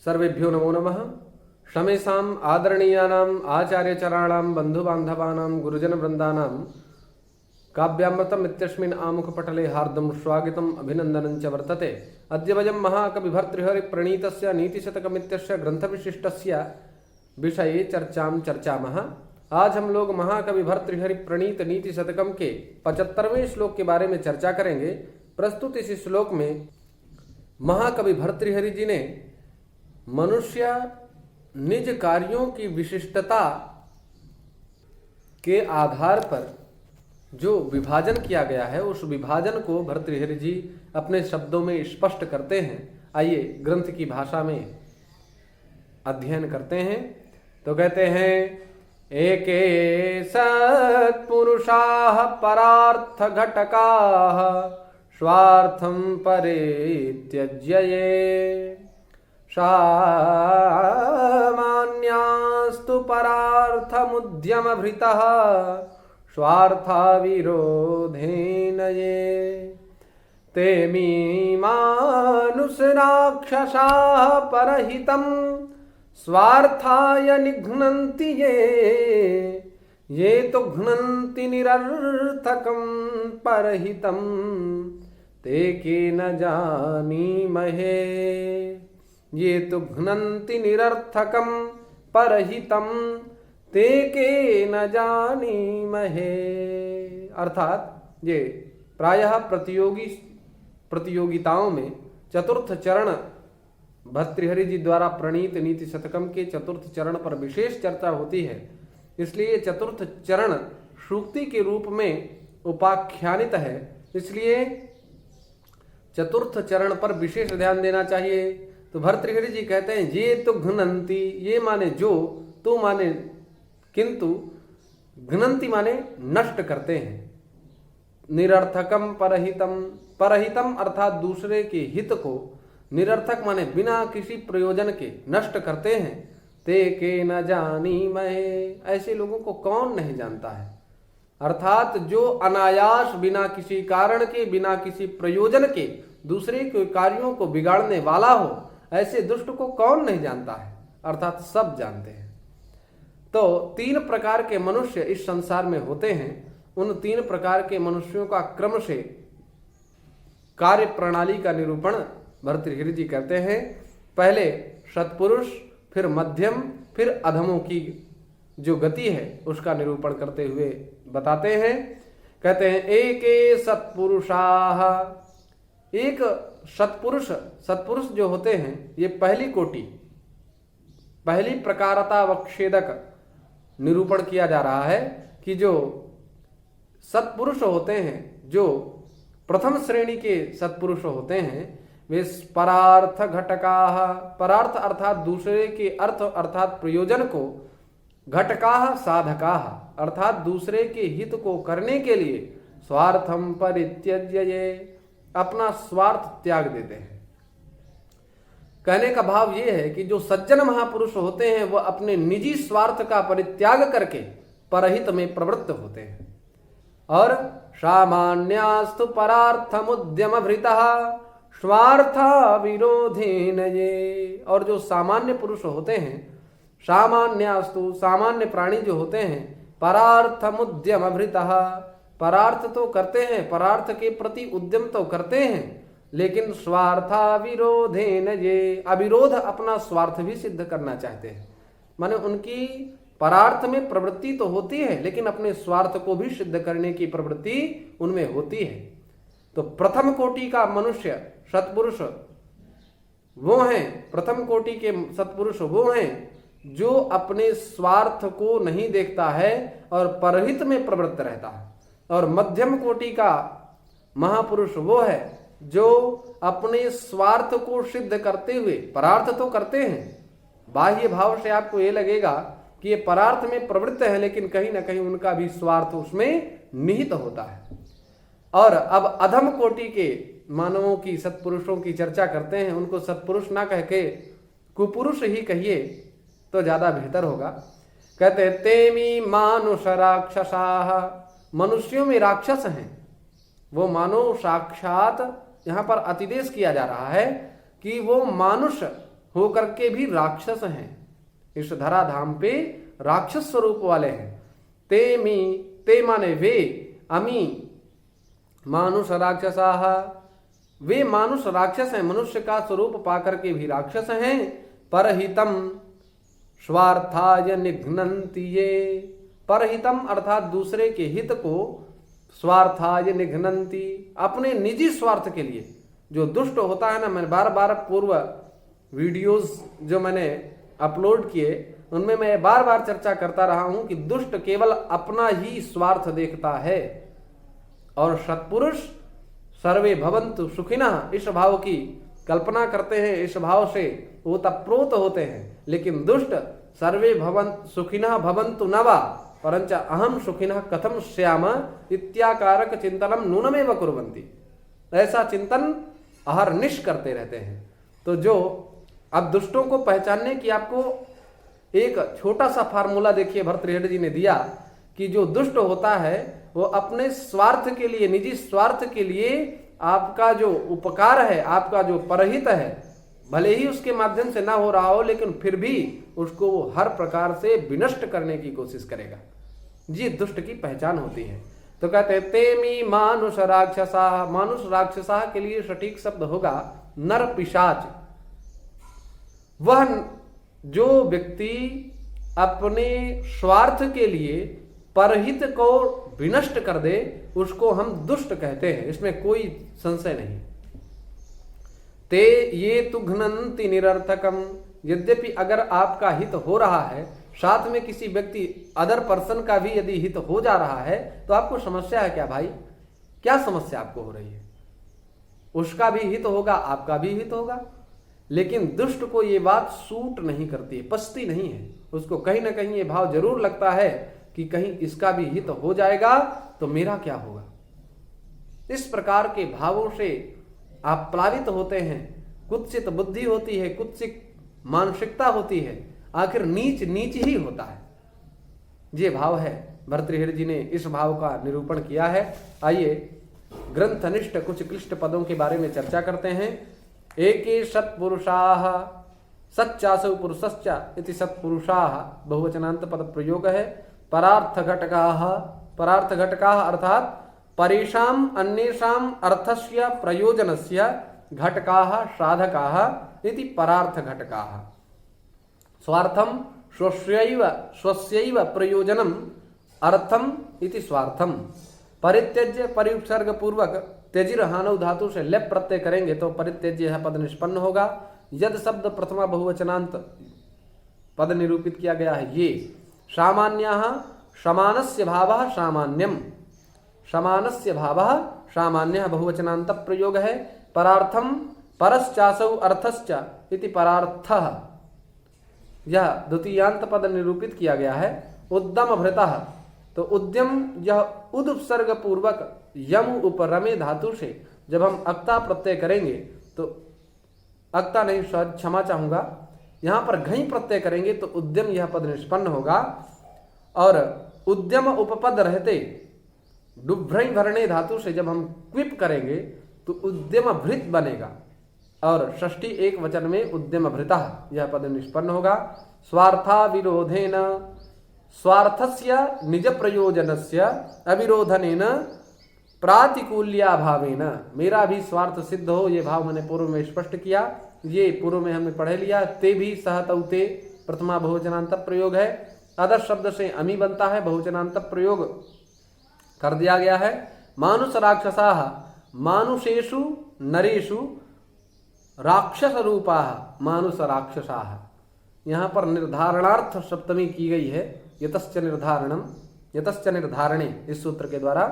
सर्वेभ्यो नमो नमः। शमेषाम् आदरणीयानाम् आचार्यचराणां बन्धुबान्धवानां गुरुजनवृन्दानां काव्यामृतम् इत्यस्मिन् आमुखपटले हार्दं स्वागतम् अभिनन्दनं च वर्तते। अद्य वयं महाकविभर्तृहरिप्रणीतस्य नीतिशतकमित्यस्य ग्रन्थविशिष्टस्य विषये चर्चामः। आज हम लोग महाकवि भर्तृहरि प्रणीत नीति शतकम के 75वें श्लोक के बारे में चर्चा करेंगे। प्रस्तुत इस श्लोक में महाकवि भर्तृहरि जी ने मनुष्य निज कार्यों की विशिष्टता के आधार पर जो विभाजन किया गया है, उस विभाजन को भर्तृहरि जी अपने शब्दों में स्पष्ट करते हैं। आइए ग्रंथ की भाषा में अध्ययन करते हैं। तो कहते हैं, एके सत्पुरुषाः परार्थ घटकाः स्वार्थं परित्यज्य ये सामान्यास्तु परार्थमुद्यमभृतः स्वार्थाविरोधेन ये ते मीमांसराक्षसाः परहितं स्वार्थाय निघ्नन्ति ये तो घ्नन्ति निरर्थकं परहितं ते के न जानीमहे। ये तो घ्नन्ति निरर्थकं परहितं ते के न जानीमहे। अर्थात ये प्रायः प्रतियोगिताओं में चतुर्थ चरण भर्तृहरि जी द्वारा प्रणीत नीति शतकम के चतुर्थ चरण पर विशेष चर्चा होती है। इसलिए चतुर्थ चरण सूक्ति के रूप में उपाख्यानित है, इसलिए चतुर्थ चरण पर विशेष ध्यान देना चाहिए। तो भर्तृहरि जी कहते हैं, ये तो घ्नन्ति, ये माने जो, तो माने किंतु, घ्नन्ति माने नष्ट करते हैं, निरर्थकम परहितम, परहितम अर्थात दूसरे के हित को, निरर्थक माने बिना किसी प्रयोजन के नष्ट करते हैं। ते के न जानीमहे, ऐसे लोगों को कौन नहीं जानता है। अर्थात जो अनायास बिना किसी कारण के, बिना किसी प्रयोजन के दूसरे के कार्यों को बिगाड़ने वाला हो, ऐसे दुष्ट को कौन नहीं जानता है। अर्थात सब जानते हैं। तो तीन प्रकार के मनुष्य इस संसार में होते हैं। उन तीन प्रकार के मनुष्यों का क्रम से कार्य प्रणाली का निरूपण भर्तृहरि जी करते हैं। पहले सत्पुरुष, फिर मध्यम, फिर अधमों की जो गति है उसका निरूपण करते हुए बताते हैं। कहते हैं, एके सत्पुरुषाः, एक सत्पुरुष, सत्पुरुष जो होते हैं ये पहली कोटि, पहली प्रकारता वक्षेदक निरूपण किया जा रहा है कि जो सत्पुरुष होते हैं, जो प्रथम श्रेणी के सत्पुरुष होते हैं, वे परार्थ घटकाः, परार्थ अर्थात दूसरे के अर्थ अर्थात प्रयोजन को, घटकाः साधकाः अर्थात दूसरे के हित को करने के लिए स्वार्थम परित्यज्य ये अपना स्वार्थ त्याग देते हैं। कहने का भाव ये है कि जो सज्जन महापुरुष होते हैं वह अपने निजी स्वार्थ का परित्याग करके परहित में प्रवृत्त होते हैं। और सामान्यास्तु परार्थमुद्यमभृतः स्वार्था विरोधेन ये, और जो सामान्य पुरुष होते हैं, सामान्यास्तु सामान्य प्राणी जो होते हैं, परार्थमुद्यमभृतः परार्थ तो करते हैं, परार्थ के प्रति उद्यम तो करते हैं, लेकिन स्वार्था विरोधेन ये अविरोध अपना स्वार्थ भी सिद्ध करना चाहते हैं। माने उनकी परार्थ में प्रवृत्ति तो होती है, लेकिन अपने स्वार्थ को भी सिद्ध करने की प्रवृत्ति उनमें होती है। तो प्रथम कोटि का मनुष्य सत्पुरुष वो हैं, प्रथम कोटि के सत्पुरुष वो हैं जो अपने स्वार्थ को नहीं देखता है और परहित में प्रवृत्त रहता है। और मध्यम कोटि का महापुरुष वो है जो अपने स्वार्थ को सिद्ध करते हुए, परार्थ तो करते हैं, बाह्य भाव से आपको ये लगेगा कि ये परार्थ में प्रवृत्त है, लेकिन कहीं ना कहीं उनका भी स्वार्थ उसमें निहित होता है। और अब अधम कोटि के मानवों की, सत्पुरुषों की चर्चा करते हैं। उनको सत्पुरुष ना कह के कुपुरुष ही कहिए तो ज्यादा बेहतर होगा। कहते हैं, तेमी मानुष राक्षसाः, मनुष्यों में राक्षस हैं वो मानो साक्षात, यहाँ पर अतिदेश किया जा रहा है कि वो मानुष होकर के भी राक्षस हैं, इस धराधाम पे राक्षस स्वरूप वाले हैं। ते माने वे, अमी मानुष राक्षसाः, वे मानुष राक्षस हैं, मनुष्य का स्वरूप पाकर के भी राक्षस हैं। परहितम स्वार्थाय निघ्नन्ति ये, परहितम अर्थात दूसरे के हित को, स्वार्थाय निघ्नन्ति अपने निजी स्वार्थ के लिए। जो दुष्ट होता है ना, मैंने बार बार पूर्व वीडियोस जो मैंने अपलोड किए उनमें मैं बार बार चर्चा करता रहा हूं कि दुष्ट केवल अपना ही स्वार्थ देखता है और सत्पुरुष सर्वे भवन्तु सुखिनः इस भाव की कल्पना करते हैं, इस भाव से ओतप्रोत होते हैं। लेकिन दुष्ट सर्वे भवन्तु सुखिनः भवन्तु न वा परंच अहम सुखिनः कथम स्याम इत्याकारक चिंतनम नूनमेव कुर्वन्ति, ऐसा चिंतन अहर्निश करते रहते हैं। तो जो अब दुष्टों को पहचानने की आपको एक छोटा सा फार्मूला देखिए भर्तृहरि जी ने दिया कि जो दुष्ट होता है वो अपने स्वार्थ के लिए, निजी स्वार्थ के लिए आपका जो उपकार है, आपका जो परहित है, भले ही उसके माध्यम से ना हो रहा हो लेकिन फिर भी उसको वो हर प्रकार से विनष्ट करने की कोशिश करेगा। ये दुष्ट की पहचान होती है। तो कहते हैं तेमी मानुष राक्षसा, मानुष राक्षसा के लिए सटीक शब्द होगा नर पिशाच। वह जो व्यक्ति अपने स्वार्थ के लिए परहित को विनष्ट कर दे उसको हम दुष्ट कहते हैं, इसमें कोई संशय नहीं। ते ये तु घ्नन्ति निरर्थकम, यद्यपि अगर आपका हित हो रहा है, साथ में किसी व्यक्ति अदर पर्सन का भी यदि हित हो जा रहा है तो आपको समस्या है क्या भाई? क्या समस्या आपको हो रही है? उसका भी हित होगा, आपका भी हित होगा, लेकिन दुष्ट को ये बात सूट नहीं करती है, पचती नहीं है। उसको कहीं ना कहीं ये भाव जरूर लगता है कि कहीं इसका भी हित हो जाएगा तो मेरा क्या होगा। इस प्रकार के भावों से आप प्लावित होते हैं, कुत्सित बुद्धि होती है, कुत्सित मानसिकता होती है, आखिर नीच नीच ही होता है। ये भाव है, भर्तृहरि जी ने इस भाव का निरूपण किया है। आइए ग्रंथनिष्ठ कुछ क्लिष्ट पदों के बारे में चर्चा करते हैं। एके सत्पुरुषाः सच्चासौ पुरुषश्च इति सत्पुरुषाः बहुवचनांत पद प्रयोग है। परार्थ घटकाः, परार्थ घटकाः अर्थात परेषाम अन्येषाम अर्थस्य प्रयोजनस्य घटकाः साधकाः इति परार्थ घटकाः। स्वार्थम स्वस्यैव प्रयोजनम अर्थम इति स्वार्थम। परित्यज्य परिउपसर्ग पूर्वक त्यजिर हानौ धातु से लेप प्रत्यय करेंगे तो परित्यज्य यह पद निष्पन्न होगा। यद शब्द प्रथमा बहुवचनांत पद निरूपित किया गया है। ये सामान्यः समानस्य भावः सामान्यम, समानस्य भावः सामान्यः बहुवचनांत प्रयोग है। परार्थम परश्चासौ अर्थश्च इति परार्थः, यह द्वितीयांत पद निरूपित किया गया है। उद्यम भृतः, तो उद्यम यह उदुपसर्ग पूर्वक यम उपरमे धातु से जब हम अक्ता प्रत्यय करेंगे तो अक्ता नहीं, क्षमा चाहूंगा, यहां पर घई प्रत्यय करेंगे तो उद्यम यह पद निष्पन्न होगा। और उद्यम उपपद रहते डुभ्रई भरणे धातु से जब हम क्विप करेंगे तो उद्यम भृत बनेगा और षष्ठी एक वचन में उद्यम भृतः यह पद निष्पन्न होगा। स्वार्था विरोधेन, स्वार्थस्य निज प्रयोजनस्य अविरोधनेन प्रातिकूल्याभावेन, मेरा भी स्वार्थ सिद्ध हो, ये भाव मैंने पूर्व में स्पष्ट किया, ये पूर्व में हमने पढ़ लिया। ते भी सहतौते प्रथमा बहुवचनांत प्रयोग है। अदर शब्द से अमी बनता है, बहुवचनांत प्रयोग कर दिया गया है। मानुष राक्षसाः, मानुषेषु नरेषु राक्षस रूपाः मानुष राक्षसाः। यहाँ पर निर्धारणार्थ सप्तमी की गई है, यतश्च निर्धारणम, यतश्च निर्धारणे, इस सूत्र के द्वारा।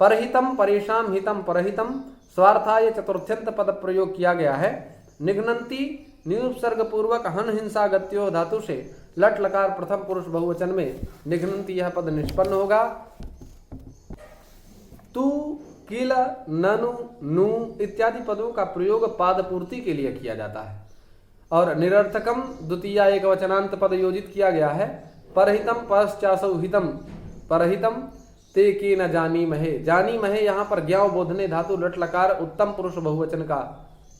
परहितम परेशाम हितम परहितम, स्वार्थाय चतुर्थ्यंत पद प्रयोग किया गया है। निघ्नन्ति निरुपसर्ग पूर्वक हन हिंसा गत्यो धातु से लट लकार प्रथम पुरुष बहुवचन में निघ्नन्ति यह पद निष्पन्न होगा। तू किल ननु नु इत्यादि पदों का प्रयोग पाद पूर्ति के लिए किया जाता है। और निरर्थकम द्वितीय एक वचनांत पद योजित किया गया है। परहितम पश्चासौ हितम परहितम ते के न जानी महे, जानी महे यहाँ पर ज्ञाव बोधने धातु लट लकार उत्तम पुरुष बहुवचन का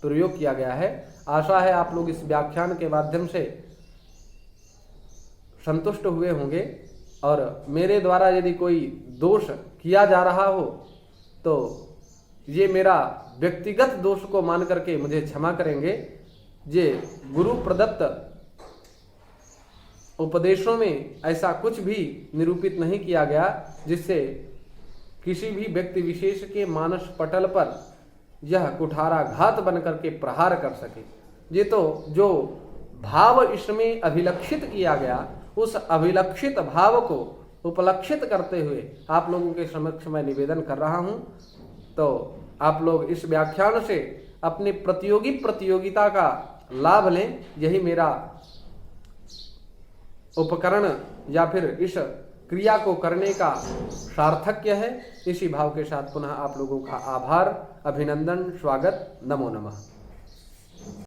प्रयोग किया गया है। आशा है आप लोग इस व्याख्यान के माध्यम से संतुष्ट हुए होंगे और मेरे द्वारा यदि कोई दोष किया जा रहा हो तो ये मेरा व्यक्तिगत दोष को मान करके मुझे क्षमा करेंगे। ये गुरु प्रदत्त उपदेशों में ऐसा कुछ भी निरूपित नहीं किया गया जिससे किसी भी व्यक्ति विशेष के मानस पटल पर यह कुठाराघात बन करके प्रहार कर सके। ये तो जो भाव इसमें अभिलक्षित किया गया उस अभिलक्षित भाव को उपलक्षित करते हुए आप लोगों के समक्ष मैं निवेदन कर रहा हूं। तो आप लोग इस व्याख्यान से अपने प्रतियोगिता का लाभ लें, यही मेरा उपकरण या फिर इस क्रिया को करने का सार्थक्य है। इसी भाव के साथ पुनः आप लोगों का आभार, अभिनंदन, स्वागत, नमो नमः।